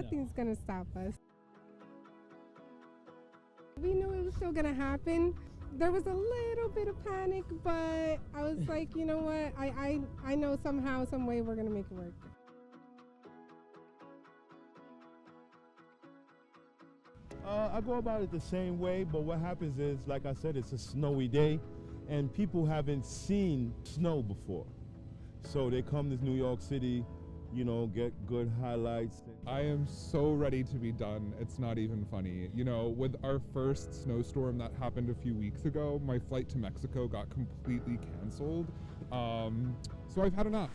Nothing's gonna stop us. We knew it was still gonna happen. There was a little bit of panic, but I was like, you know what? I know somehow, some way we're gonna make it work. I go about it the same way, but what happens is, like I said, it's a snowy day, and people haven't seen snow before. So they come to New York City, you know, get good highlights. I am so ready to be done. It's not even funny. You know, with our first snowstorm that happened a few weeks ago, my flight to Mexico got completely canceled. So I've had enough.